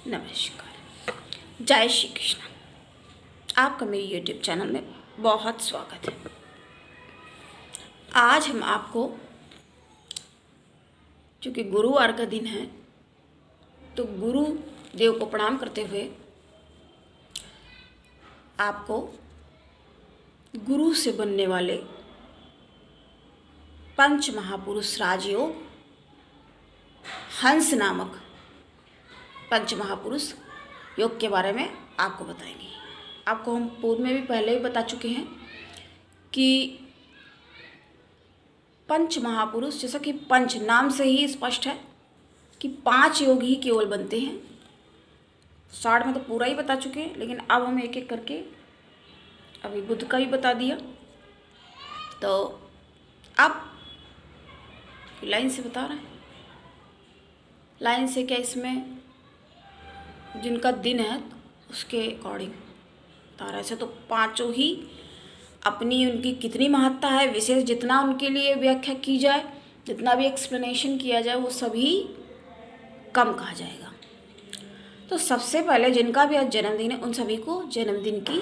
नमस्कार, जय श्री कृष्ण। आपका मेरे YouTube चैनल में बहुत स्वागत है। आज हम आपको, चूँकि गुरुवार का दिन है, तो गुरु देव को प्रणाम करते हुए आपको गुरु से बनने वाले पंच महापुरुष राजयोग, हंस नामक पंच महापुरुष योग के बारे में आपको बताएंगे। आपको हम पूर्व में भी पहले ही बता चुके हैं कि पंच महापुरुष, जैसा कि पंच नाम से ही स्पष्ट है कि 5 योग ही केवल बनते हैं। शॉर्ट में तो पूरा ही बता चुके हैं, लेकिन अब हम एक एक करके, अभी बुध का भी बता दिया, तो अब लाइन से बता रहे हैं। लाइन से क्या, इसमें जिनका दिन है उसके अकॉर्डिंग बता रहा है। ऐसे तो पांचों ही अपनी, उनकी कितनी महत्ता है, विशेष जितना उनके लिए व्याख्या की जाए, जितना भी एक्सप्लेनेशन किया जाए, वो सभी कम कहा जाएगा। तो सबसे पहले जिनका भी आज जन्मदिन है, उन सभी को जन्मदिन की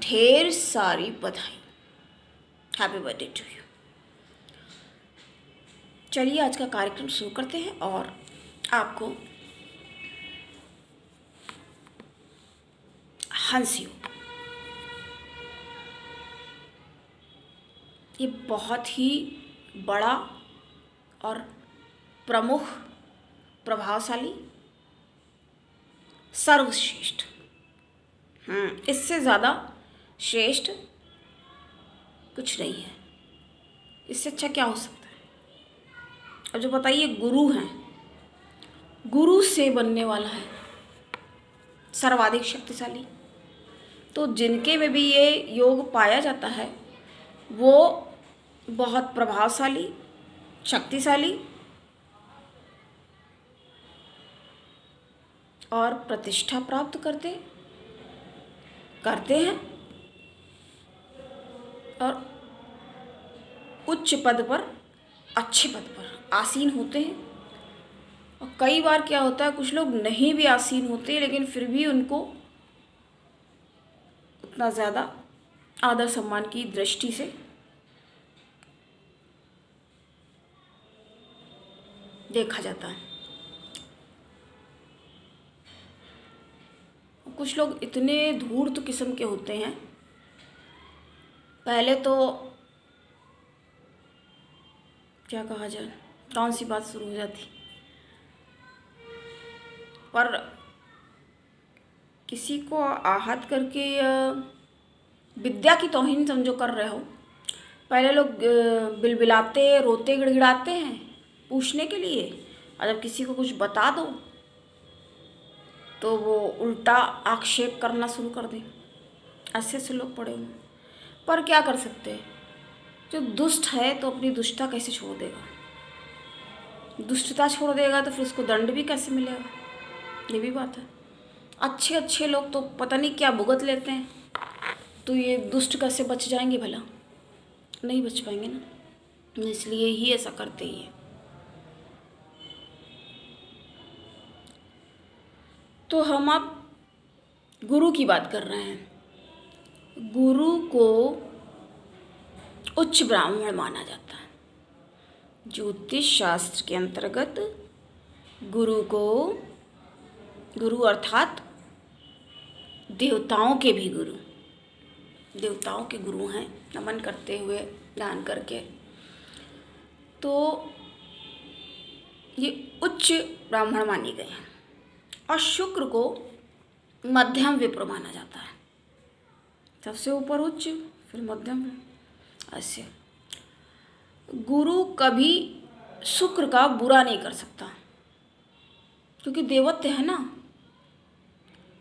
ढेर सारी बधाई। Happy birthday to you. चलिए आज का कार्यक्रम शुरू करते हैं और आपको हंस योग, ये बहुत ही बड़ा और प्रमुख, प्रभावशाली, सर्वश्रेष्ठ, इससे ज़्यादा श्रेष्ठ कुछ नहीं है। इससे अच्छा क्या हो सकता है। अब जो बताइए, गुरु हैं, गुरु से बनने वाला है सर्वाधिक शक्तिशाली। तो जिनके में भी ये योग पाया जाता है वो बहुत प्रभावशाली, शक्तिशाली और प्रतिष्ठा प्राप्त करते हैं और उच्च पद पर, अच्छे पद पर आसीन होते हैं। और कई बार क्या होता है, कुछ लोग नहीं भी आसीन होते, लेकिन फिर भी उनको उतना ज़्यादा आदर सम्मान की दृष्टि से देखा जाता है। कुछ लोग इतने धूर्त किस्म के होते हैं, पहले तो क्या कहा जाए, कौन सी बात शुरू हो जाती, पर किसी को आहत करके या विद्या की तौहीन समझो कर रहे हो। पहले लोग बिलबिलाते, रोते, गिड़गिड़ाते हैं पूछने के लिए, और जब किसी को कुछ बता दो तो वो उल्टा आक्षेप करना शुरू कर दें। ऐसे लोग पड़े हुए। पर क्या कर सकते हैं, जो दुष्ट है तो अपनी दुष्टता कैसे छोड़ देगा। दुष्टता छोड़ देगा तो फिर उसको दंड भी कैसे मिलेगा, ये भी बात है। अच्छे अच्छे लोग तो पता नहीं क्या भुगत लेते हैं, तो ये दुष्ट कैसे बच जाएंगे भला, नहीं बच पाएंगे ना, इसलिए ही ऐसा करते ही है। तो हम अब गुरु की बात कर रहे हैं। गुरु को उच्च ब्राह्मण माना जाता है। ज्योतिष शास्त्र के अंतर्गत गुरु को, गुरु अर्थात देवताओं के भी गुरु, देवताओं के गुरु हैं, नमन करते हुए, ध्यान करके, तो ये उच्च ब्राह्मण माने गए हैं। और शुक्र को मध्यम विप्र माना जाता है, सबसे ऊपर उच्च, फिर मध्यम। ऐसे गुरु कभी शुक्र का बुरा नहीं कर सकता, क्योंकि देवत्व है ना।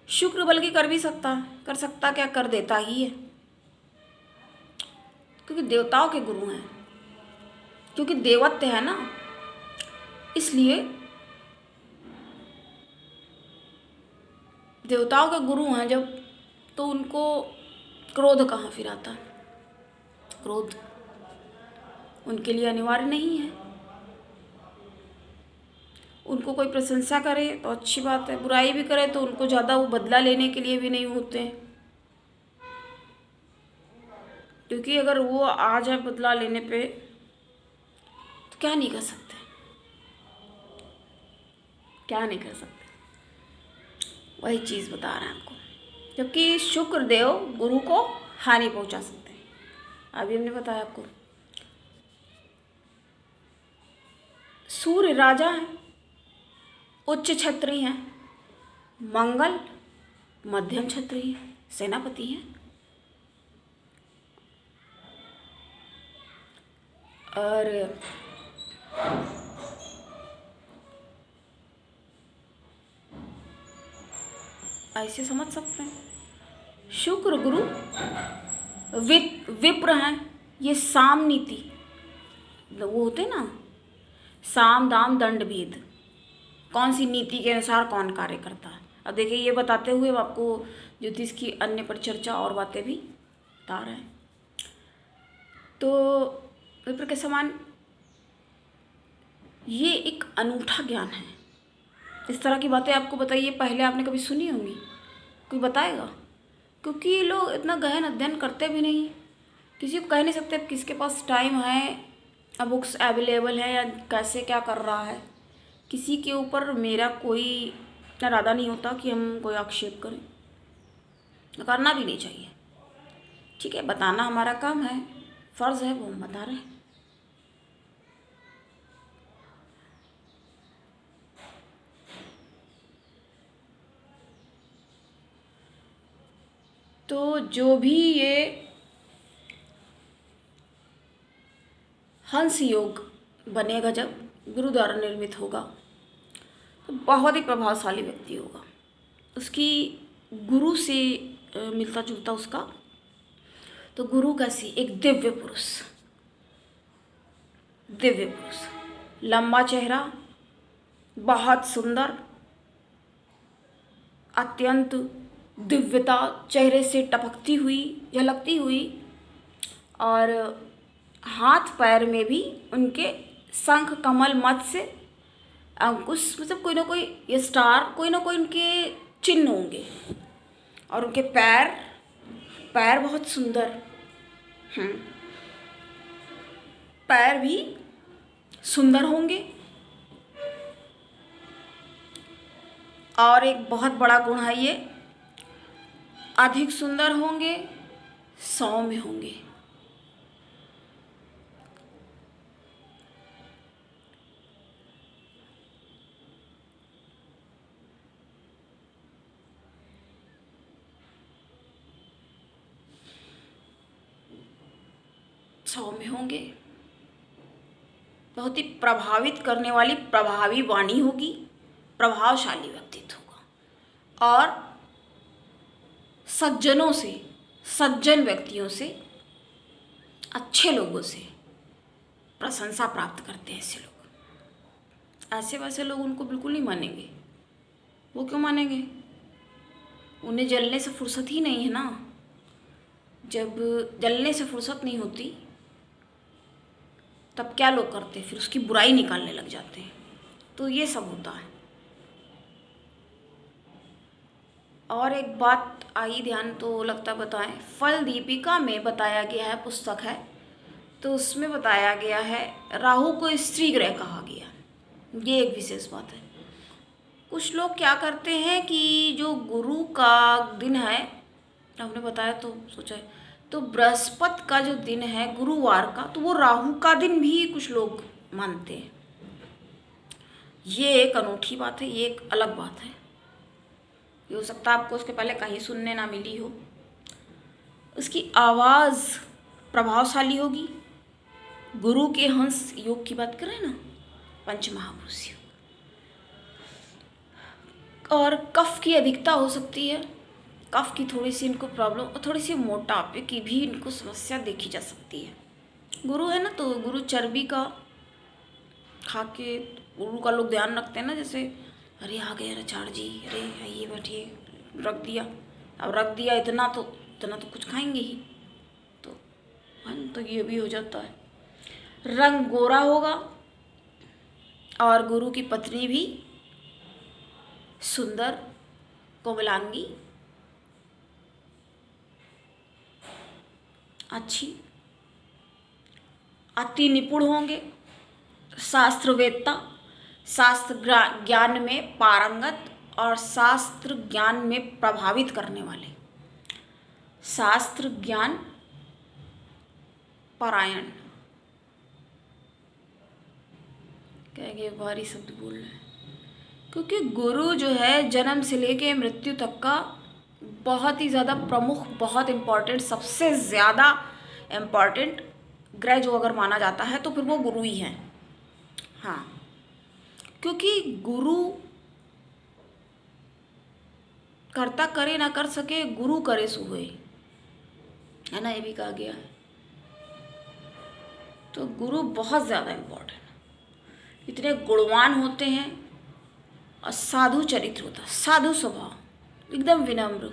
शुक्र बल्कि कर भी सकता, क्या कर देता ही है, क्योंकि देवताओं के गुरु हैं, क्योंकि देवत्व है ना, इसलिए देवताओं के गुरु हैं जब, तो उनको क्रोध कहाँ फिर आता है। क्रोध उनके लिए अनिवार्य नहीं है। उनको कोई प्रशंसा करे तो अच्छी बात है, बुराई भी करे तो उनको ज़्यादा वो बदला लेने के लिए भी नहीं होते हैं, क्योंकि अगर वो आ जाए बदला लेने पे तो क्या नहीं कर सकते, क्या नहीं कर सकते। वही चीज़ बता रहे हैं आपको, जबकि शुक्रदेव गुरु को हानि पहुंचा सकते हैं। अभी हमने बताया आपको सूर्य राजा हैं, उच्च क्षत्रिय हैं, मंगल मध्यम क्षत्रिय हैं, सेनापति हैं, और ऐसे समझ सकते हैं शुक्र गुरु विप्र हैं। ये साम नीति वो होते ना, साम दाम दंड भेद, कौन सी नीति के अनुसार कौन कार्य करता है। अब देखिए ये बताते हुए आपको ज्योतिष की अन्य परिचर्चा और बातें भी बता रहे हैं। तो विप्र के समान ये एक अनूठा ज्ञान है। इस तरह की बातें आपको बताइए पहले आपने कभी सुनी होंगी, कोई बताएगा? क्योंकि ये लोग इतना गहन अध्ययन करते भी नहीं, किसी को कह नहीं सकते अब किसके पास टाइम है, अब बुक्स अवेलेबल है या कैसे क्या कर रहा है। किसी के ऊपर मेरा कोई इरादा नहीं होता कि हम कोई आक्षेप करें, करना भी नहीं चाहिए। ठीक है, बताना हमारा काम है, फ़र्ज़ है, वो हम बता रहे हैं। तो जो भी ये हंस योग बनेगा, जब गुरु द्वारा निर्मित होगा तो बहुत ही प्रभावशाली व्यक्ति होगा। उसकी गुरु से मिलता जुलता उसका, तो गुरु कैसी, एक दिव्य पुरुष, दिव्य पुरुष, लंबा चेहरा, बहुत सुंदर, अत्यंत दिव्यता चेहरे से टपकती हुई, झलकती हुई, और हाथ पैर में भी उनके शंख कमल मत्स्य अंकुश, मतलब कोई ना कोई ये स्टार, कोई ना कोई उनके चिन्ह होंगे। और उनके पैर पैर बहुत सुंदर, पैर भी सुंदर होंगे। और एक बहुत बड़ा गुण है ये, अधिक सुंदर होंगे, सौम्य होंगे। सौम्य होंगे, बहुत ही प्रभावित करने वाली प्रभावी वाणी होगी, प्रभावशाली व्यक्तित्व होगा। और सज्जनों से, सज्जन व्यक्तियों से, अच्छे लोगों से प्रशंसा प्राप्त करते हैं ऐसे लोग। ऐसे वैसे लोग उनको बिल्कुल नहीं मानेंगे। वो क्यों मानेंगे? उन्हें जलने से फुर्सत ही नहीं है ना। जब जलने से फुर्सत नहीं होती तब क्या लोग करते हैं, फिर उसकी बुराई निकालने लग जाते हैं। तो ये सब होता है। और एक बात आई ध्यान, तो लगता बताएं, फल दीपिका में बताया गया है, पुस्तक है, तो उसमें बताया गया है राहु को स्त्री ग्रह कहा गया। ये एक विशेष बात है। कुछ लोग क्या करते हैं कि जो गुरु का दिन है, आपने बताया तो सोचा है, तो बृहस्पति का जो दिन है गुरुवार का, तो वो राहु का दिन भी कुछ लोग मानते हैं। ये एक अनूठी बात है, ये एक अलग बात है। ये हो सकता है आपको उसके पहले कहीं सुनने ना मिली हो। उसकी आवाज़ प्रभावशाली होगी। गुरु के हंस योग की बात कर रहे हैं ना, पंच महापुरुष योग। और कफ की अधिकता हो सकती है, कफ की थोड़ी सी इनको प्रॉब्लम, और थोड़ी सी मोटापे की भी इनको समस्या देखी जा सकती है। गुरु है ना, तो गुरु चर्बी का खा के, गुरु का लोग ध्यान रखते हैं ना, जैसे अरे आ गए रचाड़ जी, अरे आइए बैठिए, रख दिया। अब रख दिया इतना तो कुछ खाएंगे ही, तो तो ये भी हो जाता है। रंग गोरा होगा, और गुरु की पत्नी भी सुंदर, कोमलांगी, अच्छी, अति निपुण होंगे, शास्त्रवेत्ता, शास्त्र ज्ञान में पारंगत और शास्त्र ज्ञान में प्रभावित करने वाले, शास्त्र ज्ञान पारायण। कहेंगे भारी शब्द बोल रहे हैं, क्योंकि गुरु जो है जन्म से लेके मृत्यु तक का बहुत ही ज़्यादा प्रमुख, बहुत इम्पॉर्टेंट, सबसे ज़्यादा इम्पॉर्टेंट ग्रह जो अगर माना जाता है तो फिर वो गुरु ही हैं। हाँ, क्योंकि गुरु कर्ता करे ना कर सके, गुरु करे सो होए, है ना, ये भी कहा गया है। तो गुरु बहुत ज़्यादा इम्पोर्टेंट है, इतने गुणवान होते हैं और साधु चरित्र होता है, साधु स्वभाव, एकदम विनम्र,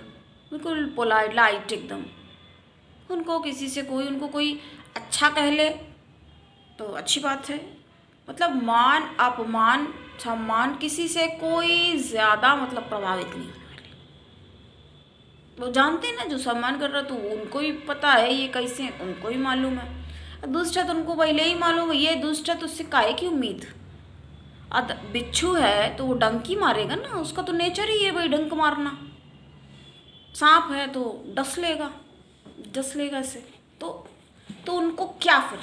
बिल्कुल पोलाइट, लाइट एकदम। उनको किसी से कोई, उनको कोई अच्छा कह ले तो अच्छी बात है, मतलब मान अपमान सम्मान किसी से कोई ज़्यादा मतलब प्रभावित नहीं होने वाले। वो जानते हैं ना, जो सम्मान कर रहा तो उनको ही पता है ये कैसे हैं, उनको ही मालूम है। दुष्ट है तो उनको पहले ही मालूम है ये दुष्ट है, तो उससे काहे की उम्मीद। बिच्छू है तो वो डंकी मारेगा ना, उसका तो नेचर ही है भाई डंक मारना। सांप है तो डस लेगा ऐसे। तो उनको क्या, फिर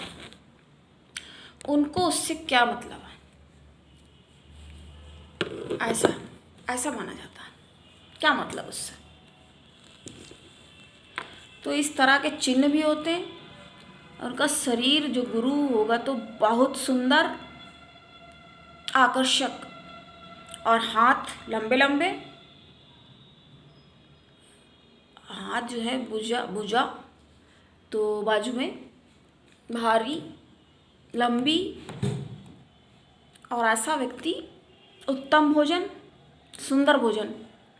उनको उससे क्या मतलब है, ऐसा माना जाता है, क्या मतलब उससे। तो इस तरह के चिन्ह भी होते हैं। उनका शरीर जो गुरु होगा तो बहुत सुंदर, आकर्षक, और हाथ लंबे लंबे, हाथ जो है भुजा तो बाजू में भारी, लंबी, और ऐसा व्यक्ति उत्तम भोजन, सुंदर भोजन,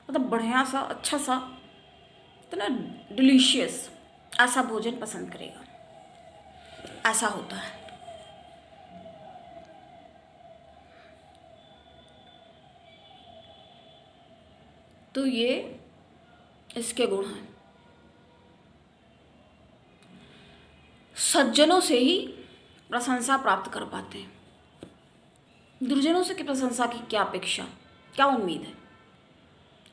मतलब बढ़िया सा, अच्छा सा, तो ना डिलीशियस, ऐसा भोजन पसंद करेगा, ऐसा होता है। तो ये इसके गुण हैं। सज्जनों से ही प्रशंसा प्राप्त कर पाते हैं, दुर्जनों से की प्रशंसा की क्या अपेक्षा, क्या उम्मीद है।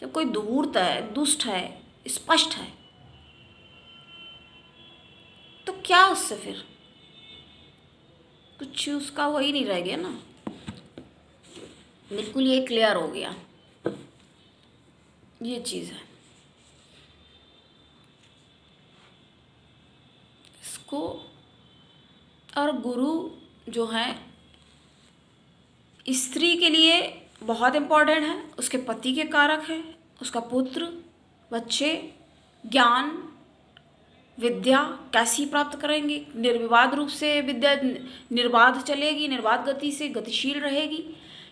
जब कोई धूर्त है, दुष्ट है, स्पष्ट है, तो क्या उससे फिर कुछ उसका वही नहीं रह गया ना, बिल्कुल ये क्लियर हो गया, ये चीज़ है। इसको, और गुरु जो है स्त्री के लिए बहुत इम्पोर्टेंट है, उसके पति के कारक है, उसका पुत्र, बच्चे, ज्ञान, विद्या कैसी प्राप्त करेंगे, निर्विवाद रूप से विद्या निर्बाध चलेगी, निर्बाध गति से गतिशील रहेगी,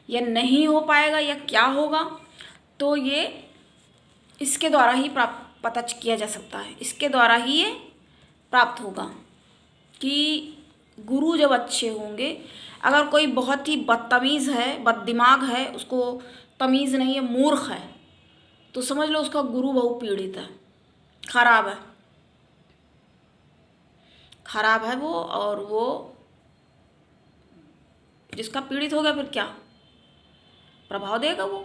या नहीं हो पाएगा, या क्या होगा, तो ये इसके द्वारा ही प्राप्त पता किया जा सकता है, इसके द्वारा ही ये प्राप्त होगा कि गुरु जब अच्छे होंगे। अगर कोई बहुत ही बदतमीज़ है, बददिमाग है, उसको तमीज़ नहीं है, मूर्ख है, तो समझ लो उसका गुरु बहुत पीड़ित है, खराब है वो। और वो जिसका पीड़ित हो गया फिर क्या प्रभाव देगा वो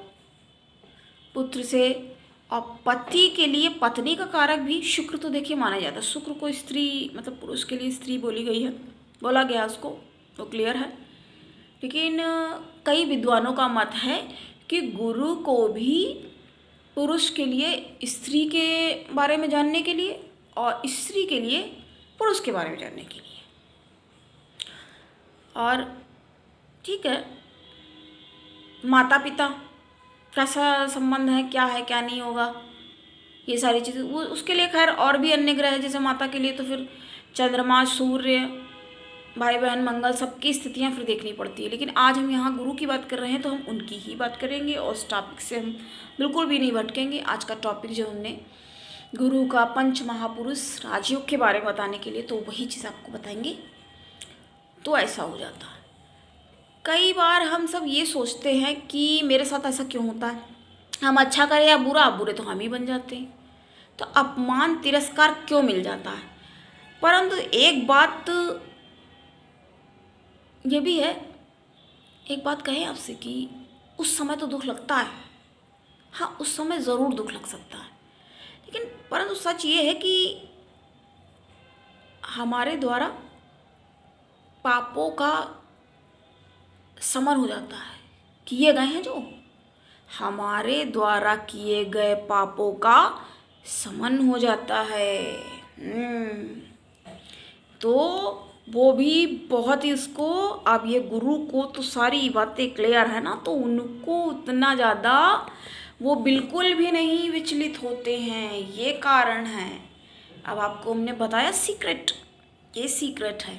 पुत्र से। और पति के लिए पत्नी का कारक भी शुक्र तो देखिए माना जाता है। शुक्र को स्त्री, मतलब पुरुष के लिए स्त्री बोली गई है, बोला गया उसको, वो क्लियर है। लेकिन कई विद्वानों का मत है कि गुरु को भी पुरुष के लिए स्त्री के बारे में जानने के लिए, और स्त्री के लिए पुरुष के बारे में जानने के लिए। और ठीक है, माता पिता कैसा संबंध है, क्या है क्या नहीं होगा, ये सारी चीज़ें वो उसके लिए खैर और भी अन्य ग्रह है। जैसे माता के लिए तो फिर चंद्रमा, सूर्य, भाई बहन, मंगल, सबकी स्थितियाँ फिर देखनी पड़ती है। लेकिन आज हम यहाँ गुरु की बात कर रहे हैं तो हम उनकी ही बात करेंगे, और उस टॉपिक से हम बिल्कुल भी नहीं भटकेंगे। आज का टॉपिक जो हमने गुरु का पंच महापुरुष राजयोग के बारे में बताने के लिए, तो वही चीज़ आपको बताएंगे। तो ऐसा हो जाता है, कई बार हम सब ये सोचते हैं कि मेरे साथ ऐसा क्यों होता है, हम अच्छा करें या बुरा, बुरे तो हम ही बन जाते हैं। तो अपमान तिरस्कार क्यों मिल जाता है? परंतु एक बात ये भी है, एक बात कहें आपसे कि उस समय तो दुख लगता है, हाँ उस समय ज़रूर दुख लग सकता है, लेकिन परंतु सच ये है कि हमारे द्वारा पापों का समन हो जाता है, किए गए हैं जो हमारे द्वारा किए गए पापों का समन हो जाता है। तो वो भी बहुत ही उसको, अब ये गुरु को तो सारी बातें क्लियर है ना, तो उनको उतना ज़्यादा वो बिल्कुल भी नहीं विचलित होते हैं, ये कारण है। अब आपको हमने बताया सीक्रेट, ये सीक्रेट है।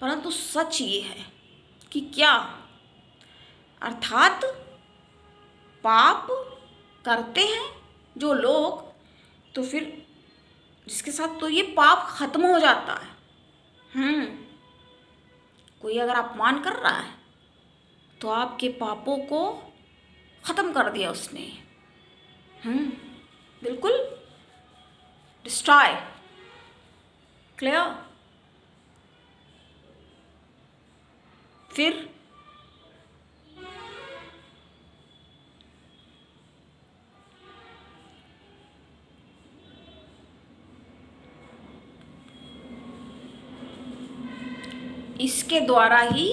परंतु सच ये है कि क्या, अर्थात पाप करते हैं जो लोग, तो फिर जिसके साथ तो ये पाप खत्म हो जाता है। कोई अगर अपमान कर रहा है तो आपके पापों को खत्म कर दिया उसने, बिल्कुल डिस्ट्रॉय, क्लियर। फिर इसके द्वारा ही,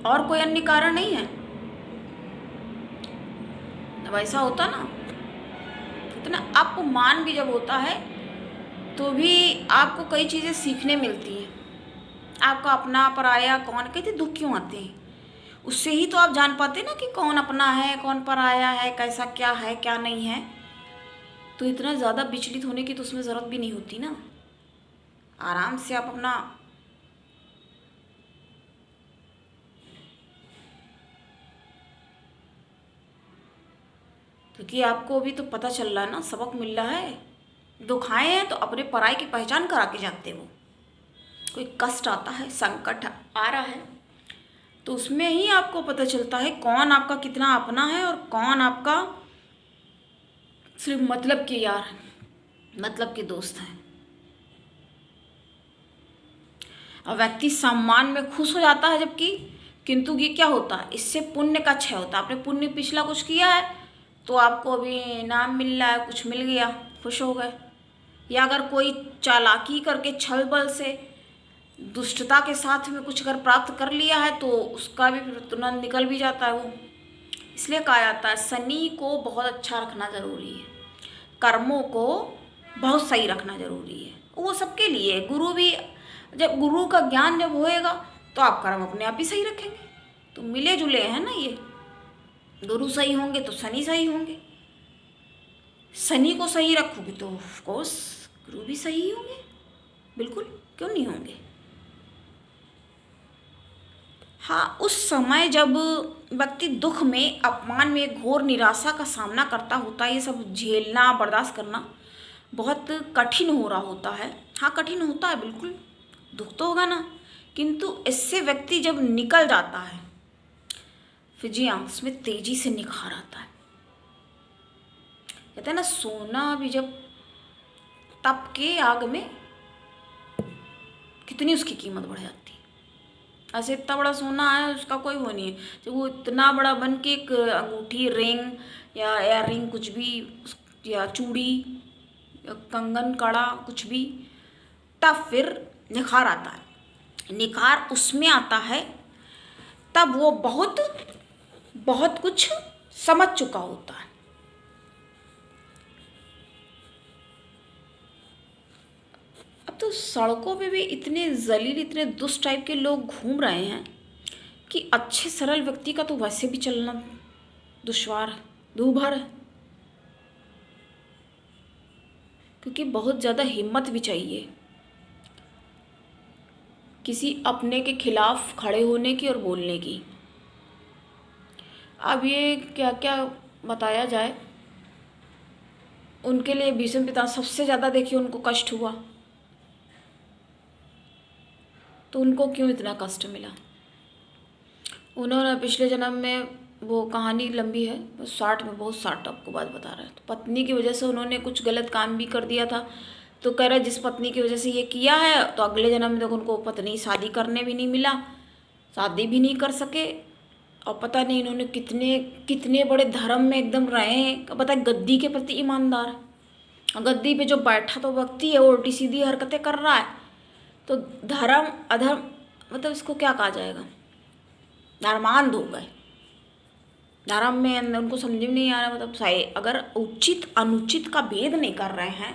और कोई अन्य कारण नहीं है। जब ऐसा होता ना, इतना अपमान भी जब होता है तो भी आपको कई चीज़ें सीखने मिलती हैं। आपका अपना पराया कौन, कहते दुख क्यों आते हैं, उससे ही तो आप जान पाते ना कि कौन अपना है कौन पराया है, कैसा क्या है क्या नहीं है। तो इतना ज़्यादा विचलित होने की तो उसमें ज़रूरत भी नहीं होती ना, आराम से आप अपना क्योंकि आपको अभी तो पता चल रहा है ना, सबक मिल रहा है। दुख आए हैं तो अपने पराई की पहचान करा के जाते वो। कोई कष्ट आता है, संकट आ रहा है, तो उसमें ही आपको पता चलता है कौन आपका कितना अपना है और कौन आपका सिर्फ मतलब के यार, मतलब के दोस्त हैं। और व्यक्ति सम्मान में खुश हो जाता है, जबकि किंतु ये क्या होता है, इससे पुण्य का क्षय होता है। आपने पुण्य पिछला कुछ किया है तो आपको अभी इनाम मिल रहा है, कुछ मिल गया, खुश हो गए। या अगर कोई चालाकी करके छल बल से दुष्टता के साथ में कुछ अगर प्राप्त कर लिया है तो उसका भी फिर तुरंत निकल भी जाता है वो। इसलिए कहा जाता है शनि को बहुत अच्छा रखना ज़रूरी है, कर्मों को बहुत सही रखना ज़रूरी है। वो सबके लिए, गुरु भी, जब गुरु का ज्ञान जब होएगा तो आप कर्म अपने आप ही सही रखेंगे। तो मिले जुले हैं ना ये, गुरु सही होंगे तो शनि सही होंगे, शनि को सही रखोगे तो ऑफकोर्स गुरु भी सही होंगे, बिल्कुल क्यों नहीं होंगे। हाँ, उस समय जब व्यक्ति दुख में, अपमान में, घोर निराशा का सामना करता होता है, ये सब झेलना बर्दाश्त करना बहुत कठिन हो रहा होता है। हाँ कठिन होता है, बिल्कुल दुख तो होगा ना, किंतु इससे व्यक्ति जब निकल जाता है फिर जी हाँ उसमें तेजी से निखार आता है। कहते हैं ना, सोना भी जब तप के आग में कितनी उसकी कीमत बढ़ जाती है। ऐसे इतना बड़ा सोना है उसका कोई वो नहीं है, जब वो इतना बड़ा बन के एक अंगूठी, रिंग या एयर रिंग कुछ भी, या चूड़ी या कंगन कड़ा कुछ भी, तब फिर निखार आता है। निखार उसमें आता है तब वो बहुत बहुत कुछ समझ चुका होता है। अब तो सड़कों पे भी इतने जलील, इतने दुष्ट टाइप के लोग घूम रहे हैं कि अच्छे सरल व्यक्ति का तो वैसे भी चलना दुश्वार है, दूभर है, क्योंकि बहुत ज़्यादा हिम्मत भी चाहिए किसी अपने के खिलाफ खड़े होने की और बोलने की। अब ये क्या क्या बताया जाए, उनके लिए भीष्म पिता सबसे ज़्यादा देखिए उनको कष्ट हुआ, तो उनको क्यों इतना कष्ट मिला। उन्होंने पिछले जन्म में वो कहानी लंबी है, बस शॉर्ट में बहुत शॉर्ट आपको बात बता रहा है। तो पत्नी की वजह से उन्होंने कुछ गलत काम भी कर दिया था, तो कह रहे जिस पत्नी की वजह से ये किया है तो अगले जन्म में तक उनको पत्नी शादी करने भी नहीं मिला, शादी भी नहीं कर सके। और पता नहीं इन्होंने कितने कितने बड़े धर्म में एकदम रहे हैं, पता है गद्दी के प्रति ईमानदार है। और गद्दी पे जो बैठा तो व्यक्ति है वो उल्टी सीधी हरकतें कर रहा है, तो धर्म अधर्म मतलब इसको क्या कहा जाएगा, धर्मांध हो गए। धर्म में उनको समझ में नहीं आ रहा, मतलब सही अगर उचित अनुचित का भेद नहीं कर रहे हैं,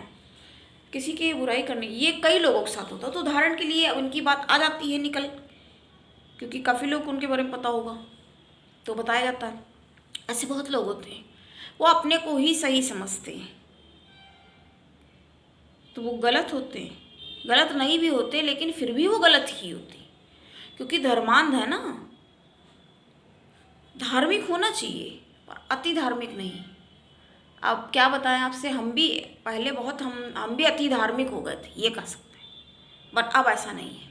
किसी की बुराई करने, ये कई लोगों के साथ होता है। तो उदाहरण के लिए उनकी बात आ जाती है निकल, क्योंकि काफ़ी लोग उनके बारे में पता होगा तो बताया जाता है। ऐसे बहुत लोग होते हैं वो अपने को ही सही समझते हैं, तो वो गलत होते हैं, गलत नहीं भी होते लेकिन फिर भी वो गलत ही होते हैं, क्योंकि धर्मांध है ना। धार्मिक होना चाहिए पर अति धार्मिक नहीं। अब क्या बताएं आपसे, हम भी पहले बहुत हम भी अति धार्मिक हो गए थे, ये कह सकते हैं, बट अब ऐसा नहीं है,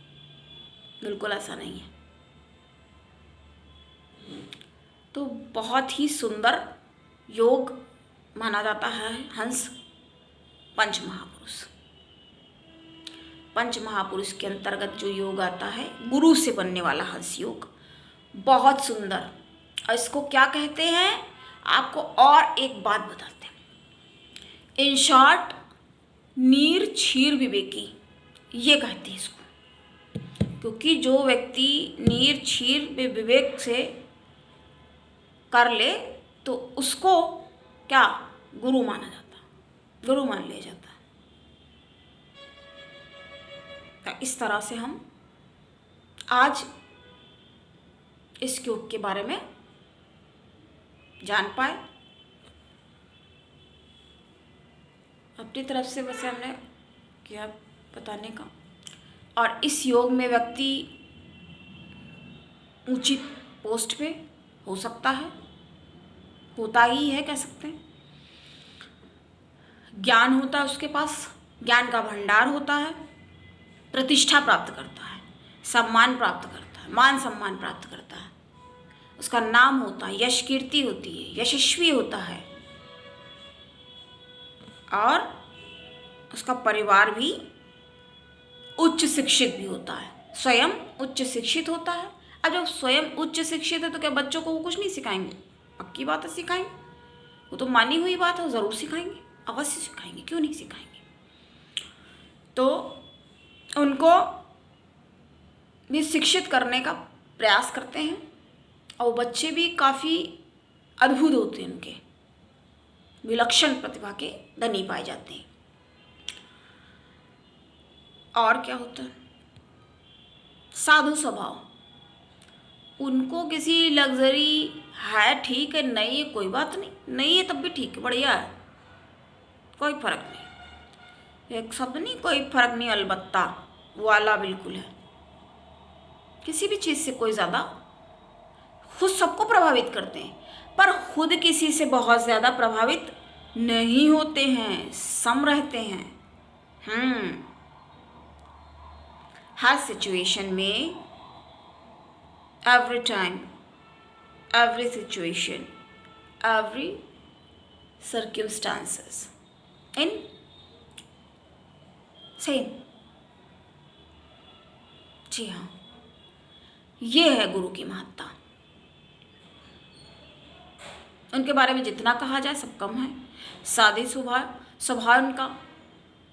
बिल्कुल ऐसा नहीं है। तो बहुत ही सुंदर योग माना जाता है हंस पंच महापुरुष। पंच महापुरुष के अंतर्गत जो योग आता है गुरु से बनने वाला हंस योग, बहुत सुंदर। और इसको क्या कहते हैं आपको और एक बात बताते हैं, इन शॉर्ट नीर क्षीर विवेकी ये कहते हैं इसको, क्योंकि जो व्यक्ति नीर क्षीर विवेक से कर ले तो उसको क्या गुरु माना जाता, गुरु मान लिया जाता है। तो इस तरह से हम आज इस योग के बारे में जान पाए। अपनी तरफ से वैसे हमने किया बताने का। और इस योग में व्यक्ति उचित पोस्ट पे हो सकता है, होता ही है कह सकते हैं। ज्ञान होता है उसके पास, ज्ञान का भंडार होता है, प्रतिष्ठा प्राप्त करता है, सम्मान प्राप्त करता है, मान सम्मान प्राप्त करता है, उसका नाम होता है, यश कीर्ति होती है, यशस्वी होता है, और उसका परिवार भी उच्च शिक्षित भी होता है, स्वयं उच्च शिक्षित होता है। अब जब स्वयं उच्च शिक्षित है तो क्या बच्चों को वो कुछ नहीं सिखाएंगे? पक्की बात है सिखाएंगे, वो तो मानी हुई बात है, ज़रूर सिखाएंगे, अवश्य सिखाएंगे, क्यों नहीं सिखाएंगे। तो उनको भी शिक्षित करने का प्रयास करते हैं, और बच्चे भी काफ़ी अद्भुत होते हैं, उनके विलक्षण प्रतिभा के धनी पाए जाते हैं। और क्या होता है, साधु स्वभाव, उनको किसी लग्जरी है ठीक है, नहीं है कोई बात नहीं, नहीं है तब भी ठीक है, बढ़िया है, कोई फर्क नहीं, एक शब्द नहीं, कोई फर्क नहीं, अलबत्ता वाला बिल्कुल है। किसी भी चीज़ से कोई ज़्यादा, खुद सबको प्रभावित करते हैं पर खुद किसी से बहुत ज़्यादा प्रभावित नहीं होते हैं, सम रहते हैं। हर सिचुएशन में, every time, every situation, every circumstances in same. जी हाँ, ये है गुरु की महत्ता। उनके बारे में जितना कहा जाए सब कम है। सादे स्वभाव उनका,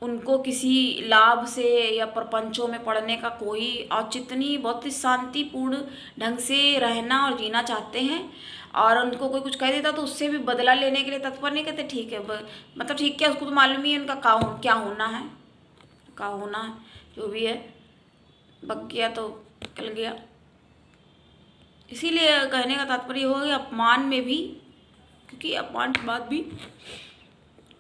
उनको किसी लाभ से या प्रपंचों में पड़ने का कोई औचित्य नहीं, बहुत ही शांतिपूर्ण ढंग से रहना और जीना चाहते हैं। और उनको कोई कुछ कह देता तो उससे भी बदला लेने के लिए तत्पर नहीं, कहते ठीक है, मतलब ठीक है, उसको तो मालूम ही है उनका क्या होना है, क्या होना है, जो भी है, बक गया तो निकल गया। इसीलिए कहने का तात्पर्य हो गया अपमान में भी, क्योंकि अपमान के बाद भी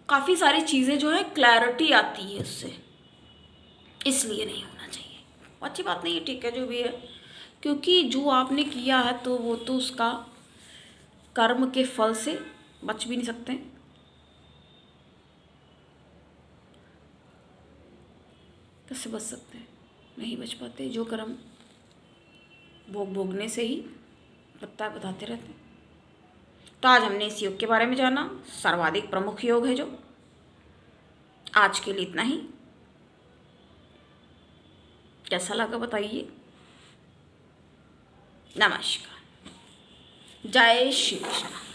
काफ़ी सारी चीज़ें जो है क्लैरिटी आती है उससे, इसलिए नहीं होना चाहिए। अच्छी बात नहीं है, ठीक है, जो भी है, क्योंकि जो आपने किया है तो वो तो उसका कर्म के फल से बच भी नहीं सकते। कैसे बच सकते हैं? नहीं बच पाते। जो कर्म भोगने से ही बताते रहते हैं। तो आज हमने इस योग के बारे में जाना, सर्वाधिक प्रमुख योग है जो। आज के लिए इतना ही। कैसा लगा बताइए। नमस्कार। जय श्री कृष्ण।